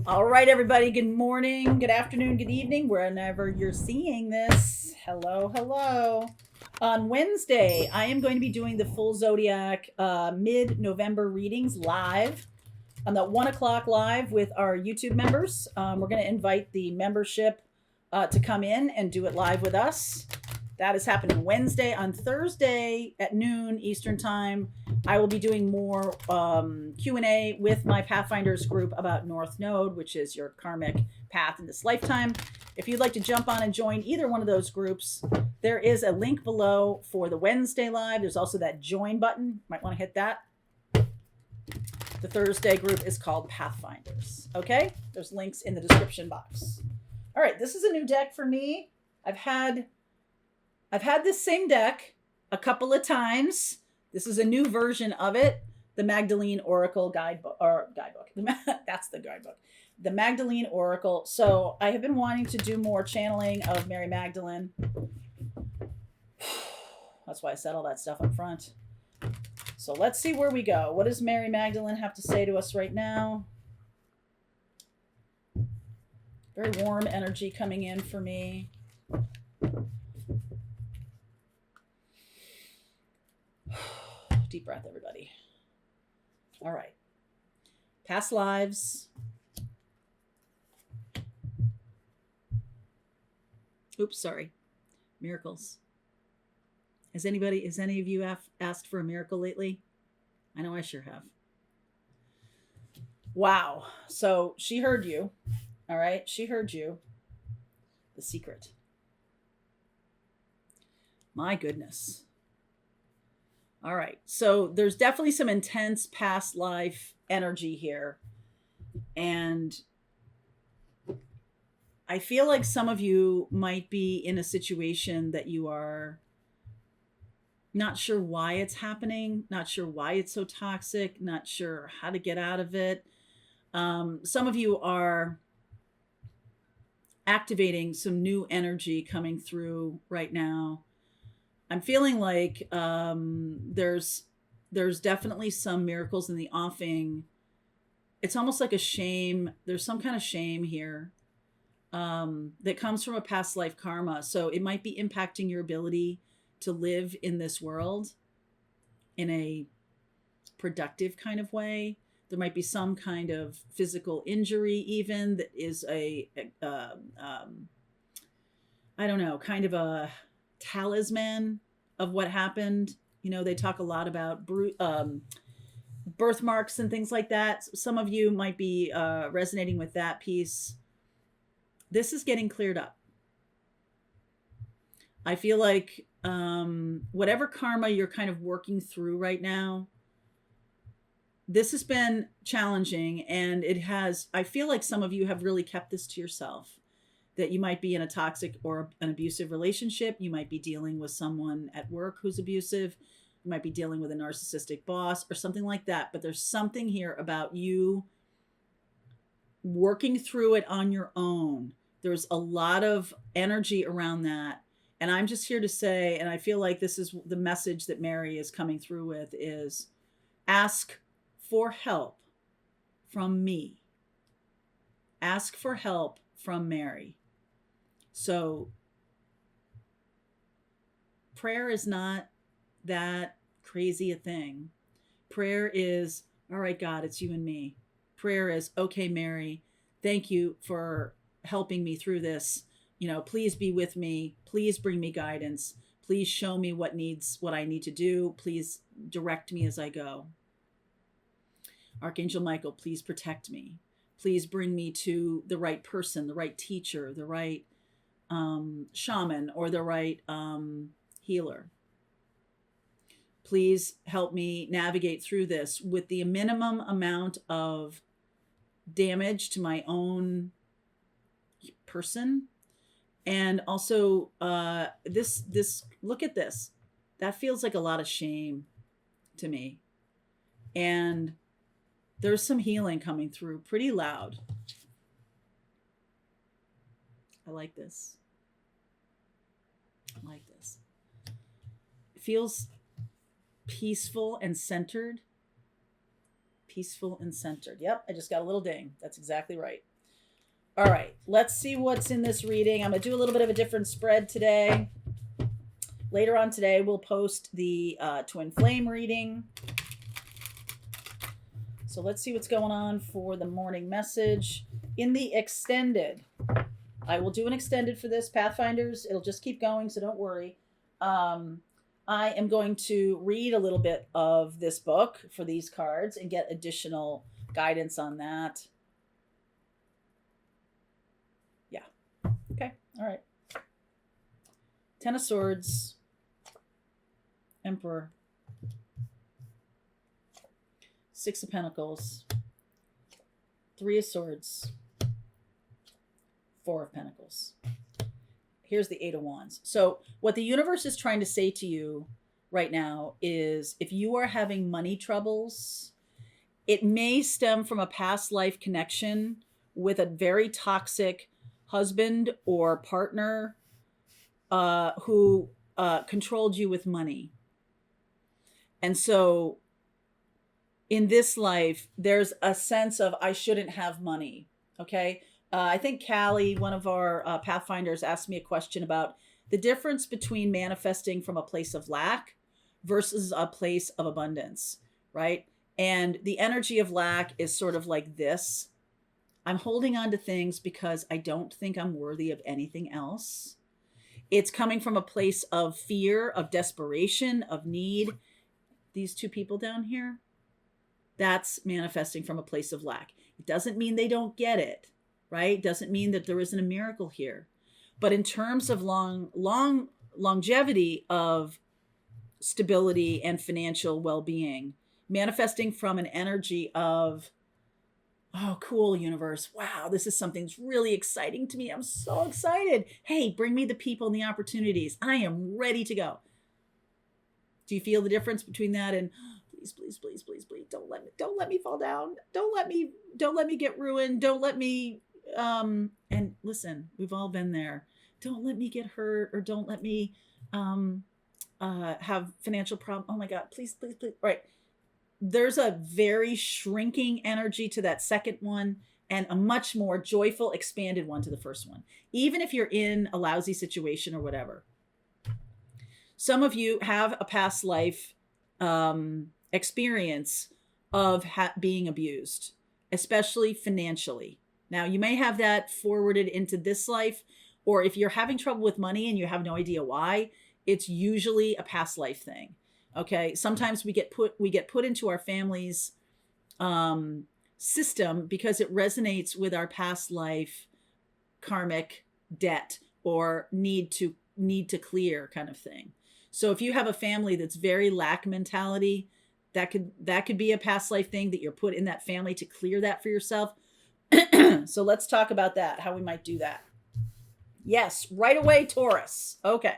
All right, everybody. Good morning, good afternoon, good evening, wherever you're seeing this. Hello, hello. On Wednesday, I am going to be doing the full zodiac mid-November readings live on the 1 o'clock live with our YouTube members. We're going to invite the membership to come in and do it live with us. That is happening Wednesday. On Thursday at noon Eastern time, I will be doing more Q&A with my Pathfinders group about North Node, which is your karmic path in this lifetime. If you'd like to jump on and join either one of those groups, there is a link below for the Wednesday live. There's also that join button. Might want to hit that. The Thursday group is called Pathfinders. Okay? There's links in the description box. All right, this is a new deck for me. I've had this same deck a couple of times. This is a new version of it, the Magdalene Oracle guidebook. That's the guidebook. The Magdalene Oracle. So I have been wanting to do more channeling of Mary Magdalene. That's why I said all that stuff up front. So let's see where we go. What does Mary Magdalene have to say to us right now? Very warm energy coming in for me. Deep breath, everybody. All right. Past lives. Oops, sorry. Miracles. Has any of you asked for a miracle lately? I know I sure have. Wow. So she heard you. All right. She heard you. The secret. My goodness. All right. So there's definitely some intense past life energy here. And I feel like some of you might be in a situation that you are not sure why it's happening, not sure why it's so toxic, not sure how to get out of it. Some of you are activating some new energy coming through right now. I'm feeling like there's definitely some miracles in the offing. It's almost like a shame. There's some kind of shame here that comes from a past life karma. So it might be impacting your ability to live in this world in a productive kind of way. There might be some kind of physical injury even that is I don't know, kind of a talisman of what happened. You know, they talk a lot about birthmarks and things like that. Some of you might be resonating with that piece. This is getting cleared up. I feel like whatever karma you're kind of working through right now, this has been challenging, and I feel like some of you have really kept this to yourself. That you might be in a toxic or an abusive relationship. You might be dealing with someone at work who's abusive. You might be dealing with a narcissistic boss or something like that. But there's something here about you working through it on your own. There's a lot of energy around that. And I'm just here to say, and I feel like this is the message that Mary is coming through with, is ask for help from me. Ask for help from Mary. So prayer is not that crazy a thing. Prayer is, all right, God, it's you and me. Prayer is, okay, Mary, thank you for helping me through this. You know, please be with me. Please bring me guidance. Please show me what I need to do. Please direct me as I go. Archangel Michael, please protect me. Please bring me to the right person, the right teacher, the right shaman, or the right healer. Please help me navigate through this with the minimum amount of damage to my own person. And also this look at this. That feels like a lot of shame to me. And there's some healing coming through pretty loud. I like this. I like this. It feels peaceful and centered. Peaceful and centered. Yep, I just got a little ding. That's exactly right. All right, let's see what's in this reading. I'm going to do a little bit of a different spread today. Later on today, we'll post the twin flame reading. So let's see what's going on for the morning message. In the extended, I will do an extended for this, Pathfinders. It'll just keep going, so don't worry. I am going to read a little bit of this book for these cards and get additional guidance on that. Yeah. Okay. All right. Ten of Swords. Emperor. Six of Pentacles. Three of Swords. Four of Pentacles. Here's the Eight of Wands. So what the universe is trying to say to you right now is if you are having money troubles, it may stem from a past life connection with a very toxic husband or partner who controlled you with money. And so in this life, there's a sense of, I shouldn't have money. Okay. I think Callie, one of our Pathfinders, asked me a question about the difference between manifesting from a place of lack versus a place of abundance, right? And the energy of lack is sort of like this. I'm holding on to things because I don't think I'm worthy of anything else. It's coming from a place of fear, of desperation, of need. These two people down here, that's manifesting from a place of lack. It doesn't mean they don't get it. Right? Doesn't mean that there isn't a miracle here. But in terms of longevity of stability and financial well-being, manifesting from an energy of, oh, cool, universe. Wow, this is something that's really exciting to me. I'm so excited. Hey, bring me the people and the opportunities. I am ready to go. Do you feel the difference between that and please, please, please, please, please, don't let me fall down. Don't let me get ruined. Don't let me and listen, we've all been there. Don't let me get hurt, or don't let me have financial problem. Oh my God, please, please, please. Right. There's a very shrinking energy to that second one and a much more joyful, expanded one to the first one. Even if you're in a lousy situation or whatever. Some of you have a past life experience of being abused, especially financially. Now, you may have that forwarded into this life, or if you're having trouble with money and you have no idea why, it's usually a past life thing. Okay. Sometimes we get put into our family's system because it resonates with our past life karmic debt or need to clear kind of thing. So if you have a family that's very lack mentality, that could be a past life thing that you're put in that family to clear that for yourself. So let's talk about that, how we might do that. Yes, right away, Taurus. Okay.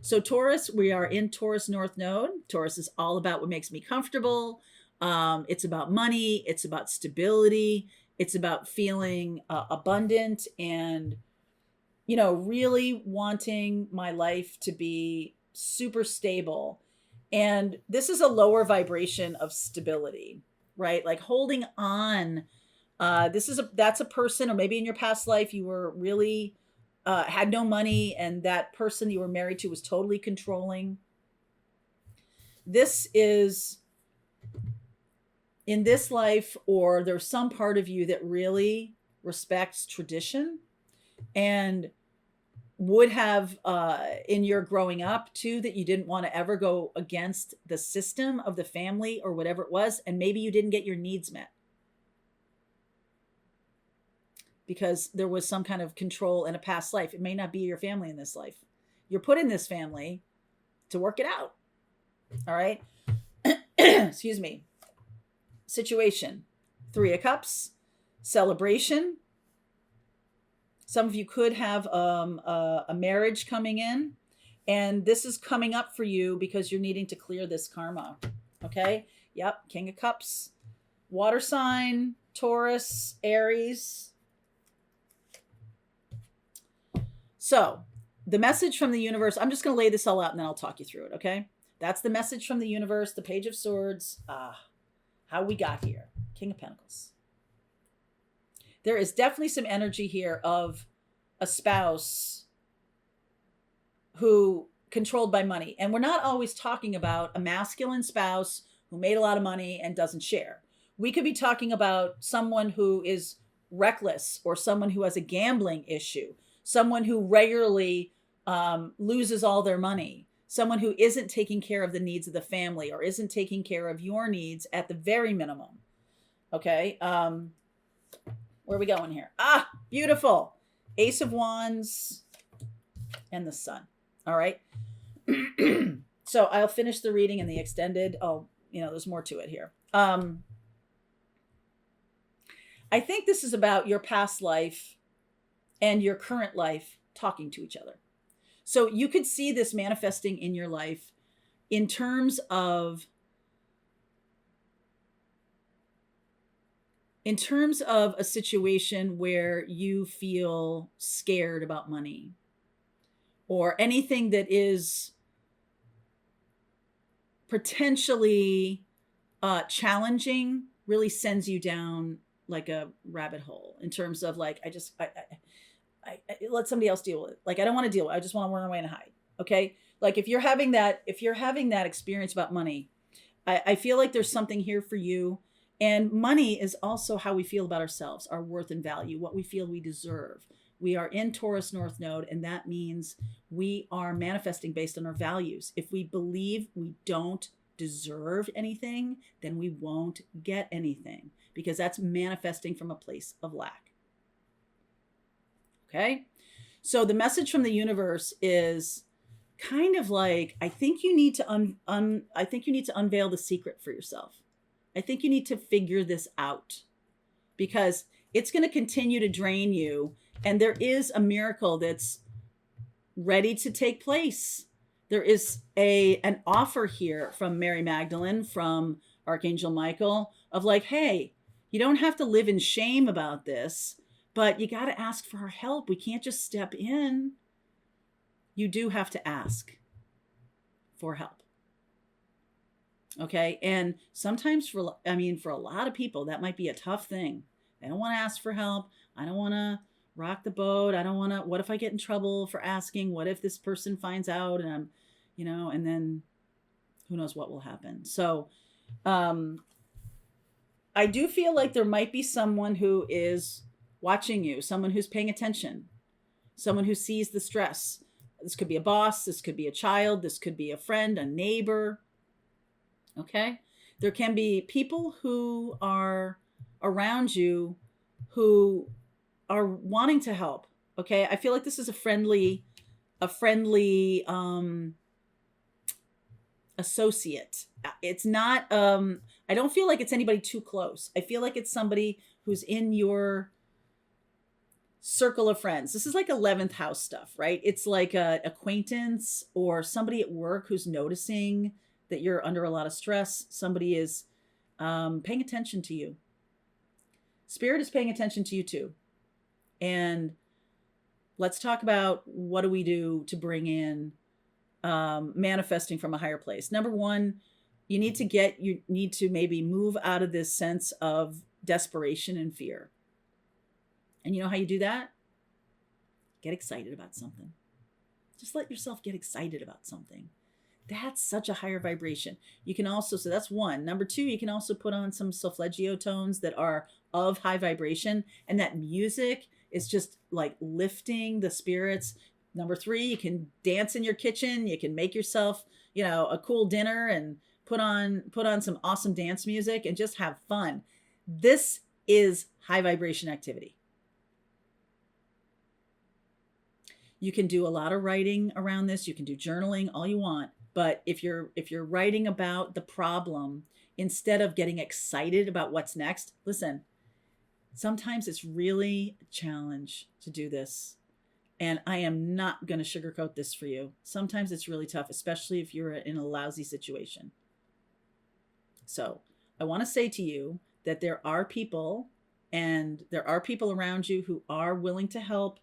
So Taurus, we are in Taurus North Node. Taurus is all about what makes me comfortable. It's about money. It's about stability. It's about feeling abundant and, really wanting my life to be super stable. And this is a lower vibration of stability, right? Like holding on. That's a person, or maybe in your past life, you were really, had no money and that person you were married to was totally controlling. This is in this life, or there's some part of you that really respects tradition and would have in your growing up too, that you didn't want to ever go against the system of the family or whatever it was. And maybe you didn't get your needs met because there was some kind of control in a past life. It may not be your family in this life. You're put in this family to work it out. All right. Excuse me. Situation. Three of Cups. Celebration. Some of you could have a marriage coming in, and this is coming up for you because you're needing to clear this karma. Okay. Yep. King of Cups. Water sign. Taurus. Aries. So the message from the universe, I'm just going to lay this all out and then I'll talk you through it. Okay. That's the message from the universe, the Page of Swords. How we got here. King of Pentacles. There is definitely some energy here of a spouse who controlled by money. And we're not always talking about a masculine spouse who made a lot of money and doesn't share. We could be talking about someone who is reckless, or someone who has a gambling issue, someone who regularly loses all their money, someone who isn't taking care of the needs of the family, or isn't taking care of your needs at the very minimum. Okay. Where are we going here? Ah, beautiful. Ace of Wands and the Sun. All right. So I'll finish the reading in the extended. Oh, there's more to it here. I think this is about your past life and your current life talking to each other. So you could see this manifesting in your life in terms of a situation where you feel scared about money, or anything that is potentially challenging really sends you down like a rabbit hole, in terms of like, I let somebody else deal with it. Like, I don't want to deal with it. I just want to run away and hide. Okay. Like, if you're having that experience about money, I feel like there's something here for you. And money is also how we feel about ourselves, our worth and value, what we feel we deserve. We are in Taurus North Node, and that means we are manifesting based on our values. If we believe we don't deserve anything, then we won't get anything, because that's manifesting from a place of lack. Okay? So the message from the universe is kind of like, I think you need to unveil the secret for yourself. I think you need to figure this out, because it's going to continue to drain you. And there is a miracle that's ready to take place. There is an offer here from Mary Magdalene, from Archangel Michael, of like, hey, you don't have to live in shame about this, but you got to ask for our help. We can't just step in. You do have to ask for help. Okay. And sometimes for a lot of people, that might be a tough thing. They don't want to ask for help. I don't want to rock the boat. I don't want to, what if I get in trouble for asking? What if this person finds out and I'm, and then who knows what will happen. So, I do feel like there might be someone who is watching you, someone who's paying attention, someone who sees the stress. This could be a boss. This could be a child. This could be a friend, a neighbor. Okay. There can be people who are around you who are wanting to help. Okay. I feel like this is a friendly associate. It's not, I don't feel like it's anybody too close. I feel like it's somebody who's in your circle of friends. This is like 11th house stuff, right? It's like a acquaintance or somebody at work who's noticing that you're under a lot of stress. Somebody is paying attention to you. Spirit is paying attention to you too. And let's talk about what do we do to bring in manifesting from a higher place. Number one, you need to maybe move out of this sense of desperation and fear. And you know how you do that? Get excited about something. Just let yourself get excited about something. That's such a higher vibration. You can also, so that's one. Number two, you can also put on some solfeggio tones that are of high vibration, and that music is just like lifting the spirits. Number three, you can dance in your kitchen. You can make yourself, a cool dinner and put on some awesome dance music and just have fun. This is high vibration activity. You can do a lot of writing around this. You can do journaling, all you want. But if you're writing about the problem, instead of getting excited about what's next, listen, sometimes it's really a challenge to do this. And I am not going to sugarcoat this for you. Sometimes it's really tough, especially if you're in a lousy situation. So I want to say to you that there are people around you who are willing to help.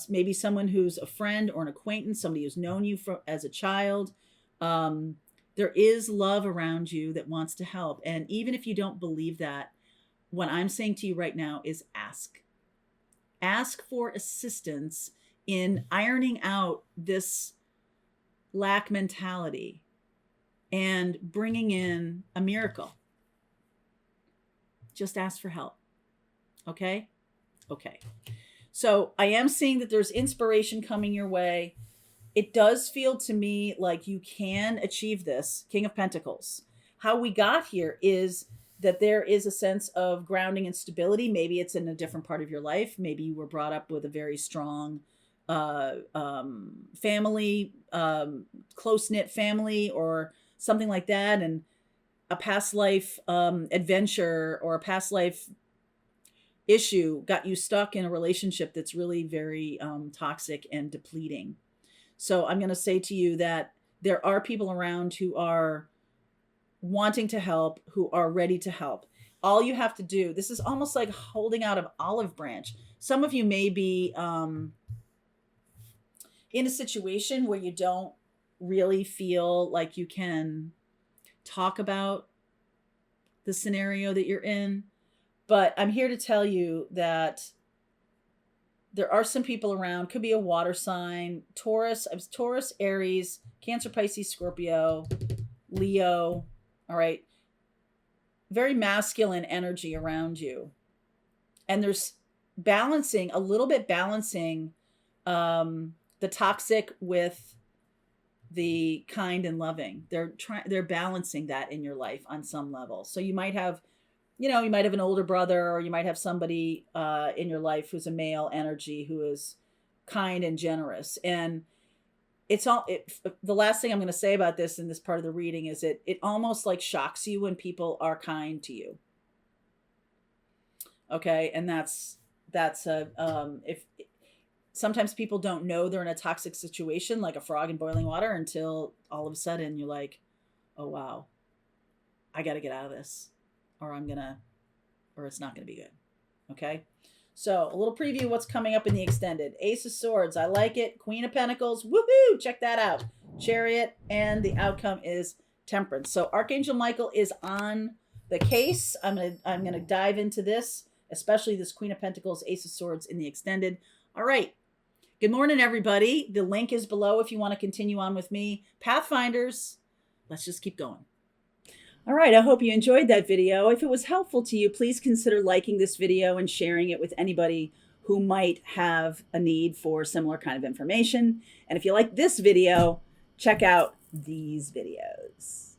Maybe someone who's a friend or an acquaintance, somebody who's known you as a child. There is love around you that wants to help. And even if you don't believe that, what I'm saying to you right now is ask. Ask for assistance in ironing out this lack mentality and bringing in a miracle. Just ask for help. Okay? Okay. So I am seeing that there's inspiration coming your way. It does feel to me like you can achieve this, King of Pentacles. How we got here is that there is a sense of grounding and stability. Maybe it's in a different part of your life. Maybe you were brought up with a very strong family, close-knit family or something like that. And a past life adventure or a past life issue got you stuck in a relationship that's really very toxic and depleting. So I'm going to say to you that there are people around who are wanting to help, who are ready to help. All you have to do, this is almost like holding out an olive branch. Some of you may be in a situation where you don't really feel like you can talk about the scenario that you're in. But I'm here to tell you that there are some people around. Could be a water sign, Taurus, Aries, Cancer, Pisces, Scorpio, Leo. All right. Very masculine energy around you. And there's a little bit balancing the toxic with the kind and loving. They're balancing that in your life on some level. So you might have an older brother, or you might have somebody in your life who's a male energy who is kind and generous. And the last thing I'm going to say about this in this part of the reading is it almost like shocks you when people are kind to you. Okay. And if sometimes people don't know they're in a toxic situation, like a frog in boiling water, until all of a sudden you're like, oh, wow, I got to get out of this, or it's not going to be good. Okay. So a little preview of what's coming up in the extended. Ace of Swords. I like it. Queen of Pentacles. Woohoo. Check that out. Chariot. And the outcome is Temperance. So Archangel Michael is on the case. I'm going to dive into this, especially this Queen of Pentacles, Ace of Swords in the extended. All right. Good morning, everybody. The link is below if you want to continue on with me. Pathfinders, let's just keep going. All right, I hope you enjoyed that video. If it was helpful to you, please consider liking this video and sharing it with anybody who might have a need for similar kind of information. And if you like this video, check out these videos.